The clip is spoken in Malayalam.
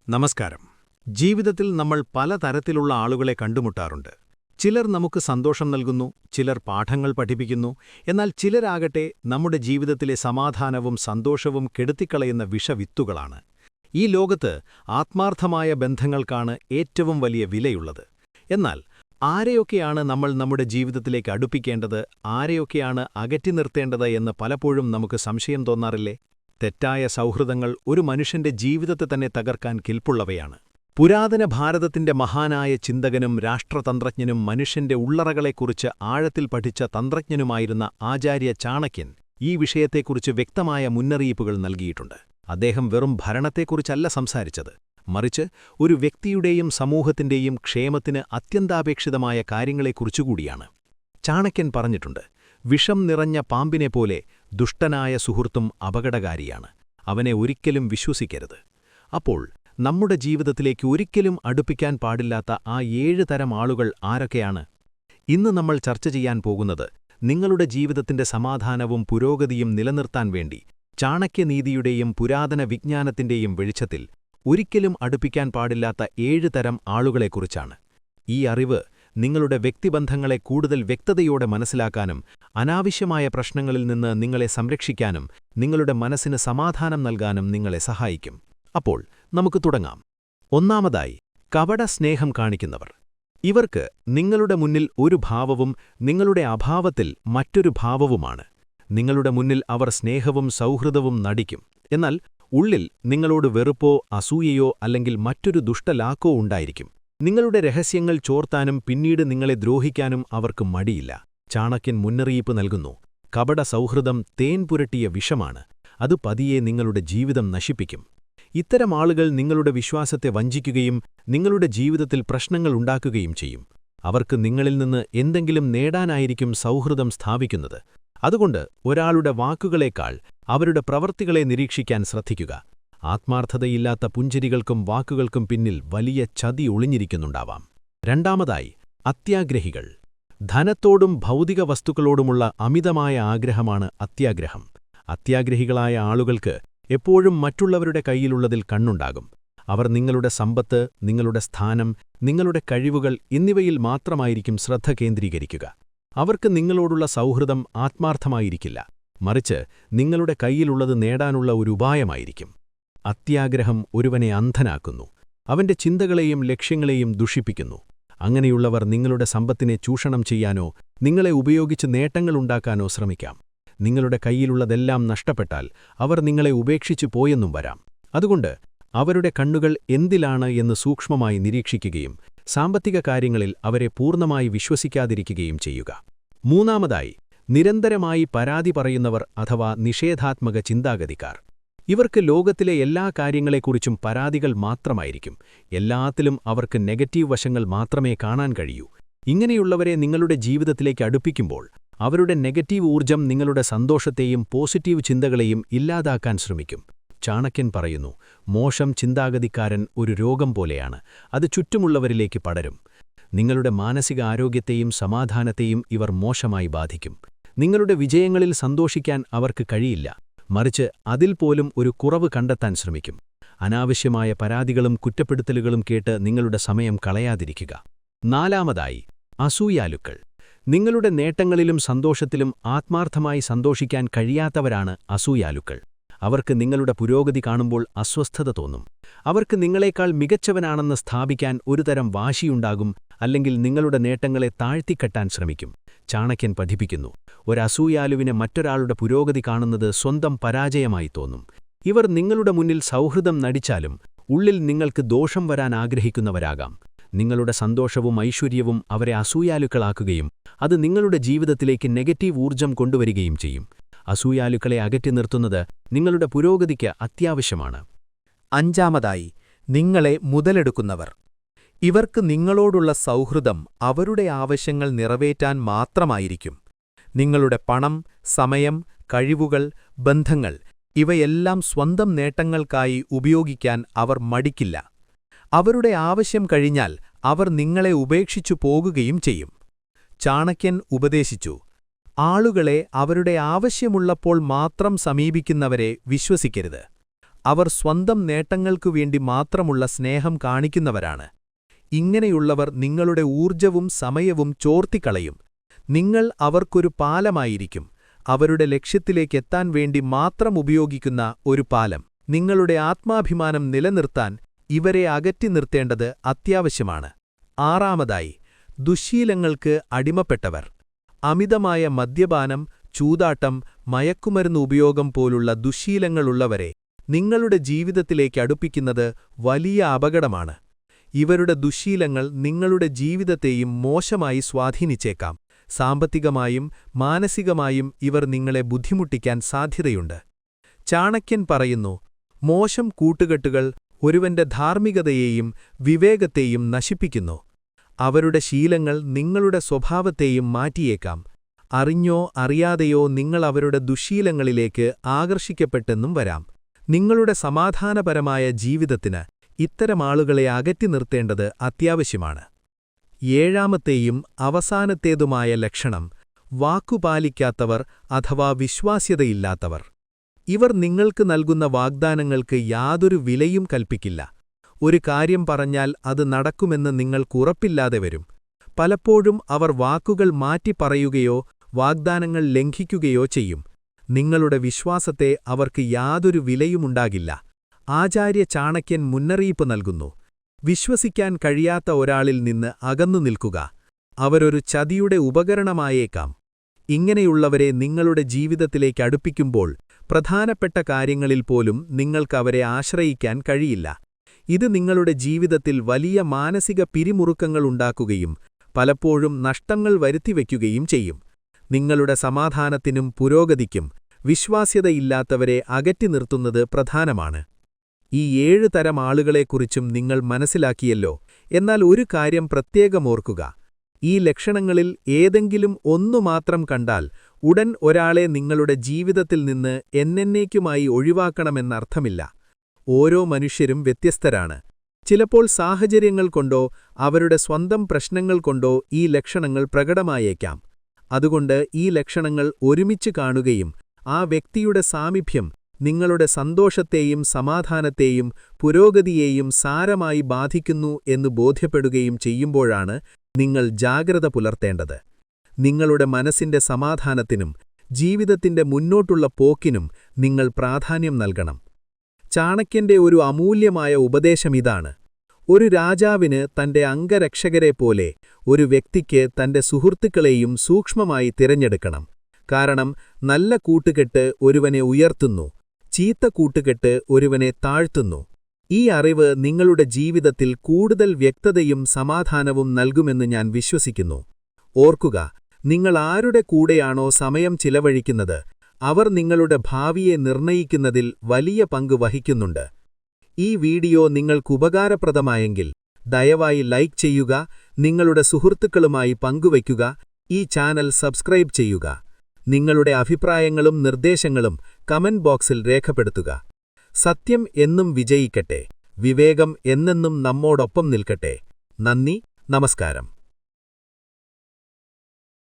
നമസ്കാരം. ജീവിതത്തിൽ നമ്മൾ പലതരത്തിലുള്ള ആളുകളെ കണ്ടുമുട്ടാറുണ്ട്. ചിലർ നമുക്ക് സന്തോഷം നൽകുന്നു, ചിലർ പാഠങ്ങൾ പഠിപ്പിക്കുന്നു, എന്നാൽ ചിലരാകട്ടെ നമ്മുടെ ജീവിതത്തിലെ സമാധാനവും സന്തോഷവും കെടുത്തിക്കളയുന്ന വിഷവിത്തുകളാണ്. ഈ ലോകത്ത് ആത്മാർത്ഥമായ ബന്ധങ്ങൾക്കാണ് ഏറ്റവും വലിയ വിലയുള്ളത്. എന്നാൽ ആരെയൊക്കെയാണ് നമ്മൾ നമ്മുടെ ജീവിതത്തിലേക്ക് അടുപ്പിക്കേണ്ടത്, ആരെയൊക്കെയാണ് അകറ്റി നിർത്തേണ്ടത് എന്ന് പലപ്പോഴും നമുക്ക് സംശയം തോന്നാറില്ലേ? തെറ്റായ സൗഹൃദങ്ങൾ ഒരു മനുഷ്യന്റെ ജീവിതത്തെ തന്നെ തകർക്കാൻ കെൽപ്പുള്ളവയാണ്. പുരാതന ഭാരതത്തിന്റെ മഹാനായ ചിന്തകനും രാഷ്ട്രതന്ത്രജ്ഞനും മനുഷ്യന്റെ ഉള്ളറകളെക്കുറിച്ച് ആഴത്തിൽ പഠിച്ച തന്ത്രജ്ഞനുമായിരുന്ന ആചാര്യ ചാണക്യൻ ഈ വിഷയത്തെക്കുറിച്ച് വ്യക്തമായ മുന്നറിയിപ്പുകൾ നൽകിയിട്ടുണ്ട്. അദ്ദേഹം വെറും ഭരണത്തെക്കുറിച്ചല്ല സംസാരിച്ചത്, മറിച്ച് ഒരു വ്യക്തിയുടെയും സമൂഹത്തിന്റെയും ക്ഷേമത്തിന് അത്യന്താപേക്ഷിതമായ കാര്യങ്ങളെക്കുറിച്ചുകൂടിയാണ്. ചാണക്യൻ പറഞ്ഞിട്ടുണ്ട്, വിഷം നിറഞ്ഞ പാമ്പിനെപ്പോലെ ദുഷ്ടനായ സുഹൃത്തും അപകടകാരിയാണ്, അവനെ ഒരിക്കലും വിശ്വസിക്കരുത്. അപ്പോൾ നമ്മുടെ ജീവിതത്തിലേക്ക് ഒരിക്കലും അടുപ്പിക്കാൻ പാടില്ലാത്ത ആ 7 തരം ആളുകൾ ആരൊക്കെയാണ്? ഇന്ന് നമ്മൾ ചർച്ച ചെയ്യാൻ പോകുന്നത് നിങ്ങളുടെ ജീവിതത്തിന്റെ സമാധാനവും പുരോഗതിയും നിലനിർത്താൻ വേണ്ടി ചാണക്യനീതിയുടെയും പുരാതന വിജ്ഞാനത്തിന്റെയും വെളിച്ചത്തിൽ ഒരിക്കലും അടുപ്പിക്കാൻ പാടില്ലാത്ത 7 തരം ആളുകളെക്കുറിച്ചാണ്. ഈ അറിവ് നിങ്ങളുടെ വ്യക്തിബന്ധങ്ങളെ കൂടുതൽ വ്യക്തതയോടെ മനസ്സിലാക്കാനും അനാവശ്യമായ പ്രശ്നങ്ങളിൽ നിന്ന് നിങ്ങളെ സംരക്ഷിക്കാനും നിങ്ങളുടെ മനസ്സിന് സമാധാനം നൽകാനും നിങ്ങളെ സഹായിക്കും. അപ്പോൾ നമുക്ക് തുടങ്ങാം. ഒന്നാമതായി, കപട സ്നേഹം കാണിക്കുന്നവർ. ഇവർക്ക് നിങ്ങളുടെ മുന്നിൽ ഒരു ഭാവവും നിങ്ങളുടെ അഭാവത്തിൽ മറ്റൊരു ഭാവവുമാണ്. നിങ്ങളുടെ മുന്നിൽ അവർ സ്നേഹവും സൗഹൃദവും നടിക്കും, എന്നാൽ ഉള്ളിൽ നിങ്ങളോട് വെറുപ്പോ അസൂയയോ അല്ലെങ്കിൽ മറ്റൊരു ദുഷ്ടലാക്കോ ഉണ്ടായിരിക്കും. നിങ്ങളുടെ രഹസ്യങ്ങൾ ചോർത്താനും പിന്നീട് നിങ്ങളെ ദ്രോഹിക്കാനും അവർക്ക് മടിയില്ല. ചാണക്യൻ മുന്നറിയിപ്പ് നൽകുന്നു, കപട സൗഹൃദം തേൻ പുരട്ടിയ വിഷമാണ്, അത് പതിയെ നിങ്ങളുടെ ജീവിതം നശിപ്പിക്കും. ഇത്തരം ആളുകൾ നിങ്ങളുടെ വിശ്വാസത്തെ വഞ്ചിക്കുകയും നിങ്ങളുടെ ജീവിതത്തിൽ പ്രശ്നങ്ങൾ ഉണ്ടാക്കുകയും ചെയ്യും. അവർക്ക് നിങ്ങളിൽ നിന്ന് എന്തെങ്കിലും നേടാനായിരിക്കും സൗഹൃദം സ്ഥാപിക്കുന്നത്. അതുകൊണ്ട് ഒരാളുടെ വാക്കുകളേക്കാൾ അവരുടെ പ്രവൃത്തികളെ നിരീക്ഷിക്കാൻ ശ്രദ്ധിക്കുക. ആത്മാർത്ഥതയില്ലാത്ത പുഞ്ചിരികൾക്കും വാക്കുകൾക്കും പിന്നിൽ വലിയ ചതി ഒളിഞ്ഞിരിക്കുന്നുണ്ടാവാം. രണ്ടാമതായി, അത്യാഗ്രഹികൾ. ധനത്തോടും ഭൗതിക വസ്തുക്കളോടുമുള്ള അമിതമായ ആഗ്രഹമാണ് അത്യാഗ്രഹം. അത്യാഗ്രഹികളായ ആളുകൾക്ക് എപ്പോഴും മറ്റുള്ളവരുടെ കയ്യിലുള്ളതിൽ കണ്ണുണ്ടാകും. അവർ നിങ്ങളുടെ സമ്പത്ത്, നിങ്ങളുടെ സ്ഥാനം, നിങ്ങളുടെ കഴിവുകൾ എന്നിവയിൽ മാത്രമായിരിക്കും ശ്രദ്ധ കേന്ദ്രീകരിക്കുക. അവർക്ക് നിങ്ങളോടുള്ള സൗഹൃദം ആത്മാർത്ഥമായിരിക്കില്ല, മറിച്ച് നിങ്ങളുടെ കയ്യിലുള്ളത് നേടാനുള്ള ഒരു ഉപായമായിരിക്കും. അത്യാഗ്രഹം ഒരുവനെ അന്ധനാക്കുന്നു, അവന്റെ ചിന്തകളെയും ലക്ഷ്യങ്ങളെയും ദുഷിപ്പിക്കുന്നു. അങ്ങനെയുള്ളവർ നിങ്ങളുടെ സമ്പത്തിനെ ചൂഷണം ചെയ്യാനോ നിങ്ങളെ ഉപയോഗിച്ച് നേട്ടങ്ങളുണ്ടാക്കാനോ ശ്രമിക്കാം. നിങ്ങളുടെ കയ്യിലുള്ളതെല്ലാം നഷ്ടപ്പെട്ടാൽ അവർ നിങ്ങളെ ഉപേക്ഷിച്ചു പോയെന്നും വരാം. അതുകൊണ്ട് അവരുടെ കണ്ണുകൾ എന്തിലാണ് എന്ന് സൂക്ഷ്മമായി നിരീക്ഷിക്കുകയും സാമ്പത്തിക കാര്യങ്ങളിൽ അവരെ പൂർണ്ണമായി വിശ്വസിക്കാതിരിക്കുകയും ചെയ്യുക. മൂന്നാമതായി, നിരന്തരമായി പരാതി പറയുന്നവർ അഥവാ നിഷേധാത്മക ചിന്താഗതിക്കാർ. ഇവർക്ക് ലോകത്തിലെ എല്ലാ കാര്യങ്ങളെക്കുറിച്ചും പരാതികൾ മാത്രമായിരിക്കും. എല്ലാത്തിലും അവർക്ക് നെഗറ്റീവ് വശങ്ങൾ മാത്രമേ കാണാൻ കഴിയൂ. ഇങ്ങനെയുള്ളവരെ നിങ്ങളുടെ ജീവിതത്തിലേക്ക് അടുപ്പിക്കുമ്പോൾ അവരുടെ നെഗറ്റീവ് ഊർജം നിങ്ങളുടെ സന്തോഷത്തെയും പോസിറ്റീവ് ചിന്തകളെയും ഇല്ലാതാക്കാൻ ശ്രമിക്കും. ചാണക്യൻ പറയുന്നു, മോശം ചിന്താഗതിക്കാരൻ ഒരു രോഗം പോലെയാണ്, അത് ചുറ്റുമുള്ളവരിലേക്ക് പടരും. നിങ്ങളുടെ മാനസിക ആരോഗ്യത്തെയും സമാധാനത്തെയും ഇവർ മോശമായി ബാധിക്കും. നിങ്ങളുടെ വിജയങ്ങളിൽ സന്തോഷിക്കാൻ അവർക്ക് കഴിയില്ല, മറിച്ച് അതിൽ പോലും ഒരു കുറവ് കണ്ടെത്താൻ ശ്രമിക്കും. അനാവശ്യമായ പരാതികളും കുറ്റപ്പെടുത്തലുകളും കേട്ട് നിങ്ങളുടെ സമയം കളയാതിരിക്കുക. നാലാമതായി, അസൂയാലുക്കൾ. നിങ്ങളുടെ നേട്ടങ്ങളിലും സന്തോഷത്തിലും ആത്മാർത്ഥമായി സന്തോഷിക്കാൻ കഴിയാത്തവരാണ് അസൂയാലുക്കൾ. അവർക്ക് നിങ്ങളുടെ പുരോഗതി കാണുമ്പോൾ അസ്വസ്ഥത തോന്നും. അവർക്ക് നിങ്ങളെക്കാൾ മികച്ചവനാണെന്ന് സ്ഥാപിക്കാൻ ഒരുതരം വാശിയുണ്ടാകും, അല്ലെങ്കിൽ നിങ്ങളുടെ നേട്ടങ്ങളെ താഴ്ത്തിക്കെട്ടാൻ ശ്രമിക്കും. ചാണക്യൻ പഠിപ്പിക്കുന്നു, ഒരസൂയാലുവിന് മറ്റൊരാളുടെ പുരോഗതി കാണുന്നത് സ്വന്തം പരാജയമായി തോന്നും. ഇവർ നിങ്ങളുടെ മുന്നിൽ സൗഹൃദം നടിച്ചാലും ഉള്ളിൽ നിങ്ങൾക്ക് ദോഷം വരാൻ ആഗ്രഹിക്കുന്നവരാകാം. നിങ്ങളുടെ സന്തോഷവും ഐശ്വര്യവും അവരെ അസൂയാലുക്കളാക്കുകയും അത് നിങ്ങളുടെ ജീവിതത്തിലേക്ക് നെഗറ്റീവ് ഊർജം കൊണ്ടുവരികയും ചെയ്യും. അസൂയാലുക്കളെ അകറ്റി നിർത്തുന്നത് നിങ്ങളുടെ പുരോഗതിക്ക് അത്യാവശ്യമാണ്. അഞ്ചാമതായി, നിങ്ങളെ മുതലെടുക്കുന്നവർ. ഇവർക്ക് നിങ്ങളോടുള്ള സൗഹൃദം അവരുടെ ആവശ്യങ്ങൾ നിറവേറ്റാൻ മാത്രമായിരിക്കും. നിങ്ങളുടെ പണം, സമയം, കഴിവുകൾ, ബന്ധങ്ങൾ ഇവയെല്ലാം സ്വന്തം നേട്ടങ്ങൾക്കായി ഉപയോഗിക്കാൻ അവർ മടിക്കില്ല. അവരുടെ ആവശ്യം കഴിഞ്ഞാൽ അവർ നിങ്ങളെ ഉപേക്ഷിച്ചു പോകുകയും ചെയ്യും. ചാണക്യൻ ഉപദേശിച്ചു, ആളുകളെ അവരുടെ ആവശ്യമുള്ളപ്പോൾ മാത്രം സമീപിക്കുന്നവരെ വിശ്വസിക്കരുത്. അവർ സ്വന്തം നേട്ടങ്ങൾക്കുവേണ്ടി മാത്രമുള്ള സ്നേഹം കാണിക്കുന്നവരാണ്. ഇങ്ങനെയുള്ളവർ നിങ്ങളുടെ ഊർജ്ജവും സമയവും ചോർത്തിക്കളയും. നിങ്ങൾ അവർക്കൊരു പാലമായിരിക്കും, അവരുടെ ലക്ഷ്യത്തിലേക്കെത്താൻ വേണ്ടി മാത്രം ഉപയോഗിക്കുന്ന ഒരു പാലം. നിങ്ങളുടെ ആത്മാഭിമാനം നിലനിർത്താൻ ഇവരെ അകറ്റി നിർത്തേണ്ടത് അത്യാവശ്യമാണ്. ആറാമതായി, ദുശ്ശീലങ്ങൾക്ക് അടിമപ്പെട്ടവർ. അമിതമായ മദ്യപാനം, ചൂതാട്ടം, മയക്കുമരുന്ന് ഉപയോഗം പോലുള്ള ദുശ്ശീലങ്ങളുള്ളവരെ നിങ്ങളുടെ ജീവിതത്തിലേക്ക് അടുപ്പിക്കുന്നത് വലിയ അപകടമാണ്. ഇവരുടെ ദുശ്ശീലങ്ങൾ നിങ്ങളുടെ ജീവിതത്തെയും മോശമായി സ്വാധീനിച്ചേക്കാം. സാമ്പത്തികമായും മാനസികമായും ഇവർ നിങ്ങളെ ബുദ്ധിമുട്ടിക്കാൻ സാധ്യതയുണ്ട്. ചാണക്യൻ പറയുന്നു, മോശം കൂട്ടുകെട്ടുകൾ ഒരുവന്റെ ധാർമ്മികതയെയും വിവേകത്തെയും നശിപ്പിക്കുന്നു. അവരുടെ ശീലങ്ങൾ നിങ്ങളുടെ സ്വഭാവത്തെയും മാറ്റിയേക്കാം. അറിഞ്ഞോ അറിയാതെയോ നിങ്ങൾ അവരുടെ ദുശ്ശീലങ്ങളിലേക്ക് ആകർഷിക്കപ്പെട്ടെന്നും വരാം. നിങ്ങളുടെ സമാധാനപരമായ ജീവിതത്തിന് ഇത്തരം ആളുകളെ അകറ്റി നിർത്തേണ്ടത് അത്യാവശ്യമാണ്. ഏഴാമത്തെയും അവസാനത്തേതുമായ ലക്ഷണം വാക്കുപാലിക്കാത്തവർ അഥവാ വിശ്വാസ്യതയില്ലാത്തവർ. ഇവർ നിങ്ങൾക്ക് നൽകുന്ന വാഗ്ദാനങ്ങൾക്ക് യാതൊരു വിലയും കൽപ്പിക്കില്ല. ഒരു കാര്യം പറഞ്ഞാൽ അത് നടക്കുമെന്ന് നിങ്ങൾക്കുറപ്പില്ലാതെ വരും. പലപ്പോഴും അവർ വാക്കുകൾ മാറ്റിപ്പറയുകയോ വാഗ്ദാനങ്ങൾ ലംഘിക്കുകയോ ചെയ്യും. നിങ്ങളുടെ വിശ്വാസത്തെ അവർക്ക് യാതൊരു വിലയുമുണ്ടാകില്ല. ആചാര്യ ചാണക്യൻ മുന്നറിയിപ്പ് നൽകുന്നു, വിശ്വസിക്കാൻ കഴിയാത്ത ഒരാളിൽ നിന്ന് അകന്നു നിൽക്കുക. അവരൊരു ചതിയുടെ ഉപകരണമായേക്കാം. ഇങ്ങനെയുള്ളവരെ നിങ്ങളുടെ ജീവിതത്തിലേക്ക് അടുപ്പിക്കുമ്പോൾ പ്രധാനപ്പെട്ട കാര്യങ്ങളിൽ പോലും നിങ്ങൾക്കവരെ ആശ്രയിക്കാൻ കഴിയില്ല. ഇത് നിങ്ങളുടെ ജീവിതത്തിൽ വലിയ മാനസിക പിരിമുറുക്കങ്ങളുണ്ടാക്കുകയും പലപ്പോഴും നഷ്ടങ്ങൾ വരുത്തിവെക്കുകയും ചെയ്യും. നിങ്ങളുടെ സമാധാനത്തിനും പുരോഗതിക്കും വിശ്വാസ്യതയില്ലാത്തവരെ അകറ്റി നിർത്തുന്നത് പ്രധാനമാണ്. ഈ 7 തരം ആളുകളെക്കുറിച്ചും നിങ്ങൾ മനസ്സിലാക്കിയല്ലോ. എന്നാൽ ഒരു കാര്യം പ്രത്യേകം ഓർക്കുക, ഈ ലക്ഷണങ്ങളിൽ ഏതെങ്കിലും ഒന്നു മാത്രം കണ്ടാൽ ഉടൻ ഒരാളെ നിങ്ങളുടെ ജീവിതത്തിൽ നിന്ന് എന്നേക്കുമായി ഒഴിവാക്കണമെന്നർത്ഥമില്ല. ഓരോ മനുഷ്യരും വ്യത്യസ്തരാണ്. ചിലപ്പോൾ സാഹചര്യങ്ങൾ കൊണ്ടോ അവരുടെ സ്വന്തം പ്രശ്നങ്ങൾ കൊണ്ടോ ഈ ലക്ഷണങ്ങൾ പ്രകടമായേക്കാം. അതുകൊണ്ട് ഈ ലക്ഷണങ്ങൾ ഒരുമിച്ച് കാണുകയും ആ വ്യക്തിയുടെ സാമീപ്യം നിങ്ങളുടെ സന്തോഷത്തെയും സമാധാനത്തെയും പുരോഗതിയെയും സാരമായി ബാധിക്കുന്നു എന്ന് ബോധ്യപ്പെടുകയും ചെയ്യുമ്പോഴാണ് നിങ്ങൾ ജാഗ്രത പുലർത്തേണ്ടത്. നിങ്ങളുടെ മനസ്സിന്റെ സമാധാനത്തിനും ജീവിതത്തിന്റെ മുന്നോട്ടുള്ള പോക്കിനും നിങ്ങൾ പ്രാധാന്യം നൽകണം. ചാണക്യന്റെ ഒരു അമൂല്യമായ ഉപദേശമിതാണ്: ഒരു രാജാവിന് തന്റെ അംഗരക്ഷകരെപ്പോലെ ഒരു വ്യക്തിക്ക് തന്റെ സുഹൃത്തുക്കളെയും സൂക്ഷ്മമായി തിരഞ്ഞെടുക്കണം. കാരണം നല്ല കൂട്ടുകെട്ട് ഒരുവനെ ഉയർത്തുന്നു, ചീത്ത കൂട്ടുകെട്ട് ഒരുവനെ താഴ്ത്തുന്നു. ഈ അറിവ് നിങ്ങളുടെ ജീവിതത്തിൽ കൂടുതൽ വ്യക്തതയും സമാധാനവും നൽകുമെന്ന് ഞാൻ വിശ്വസിക്കുന്നു. ഓർക്കുക, നിങ്ങൾ ആരുടെ കൂടെയാണോ സമയം ചിലവഴിക്കുന്നത്, അവർ നിങ്ങളുടെ ഭാവിയെ നിർണയിക്കുന്നതിൽ വലിയ പങ്ക് വഹിക്കുന്നുണ്ട്. ഈ വീഡിയോ നിങ്ങൾക്കുപകാരപ്രദമായെങ്കിൽ ദയവായി ലൈക്ക് ചെയ്യുക, നിങ്ങളുടെ സുഹൃത്തുക്കളുമായി പങ്കുവയ്ക്കുക, ഈ ചാനൽ സബ്സ്ക്രൈബ് ചെയ്യുക. നിങ്ങളുടെ അഭിപ്രായങ്ങളും നിർദ്ദേശങ്ങളും കമന്റ് ബോക്സിൽ രേഖപ്പെടുത്തുക. സത്യം എന്നും വിജയിക്കട്ടെ, വിവേകം എന്നെന്നും നമ്മോടൊപ്പം നിൽക്കട്ടെ. നന്ദി, നമസ്കാരം.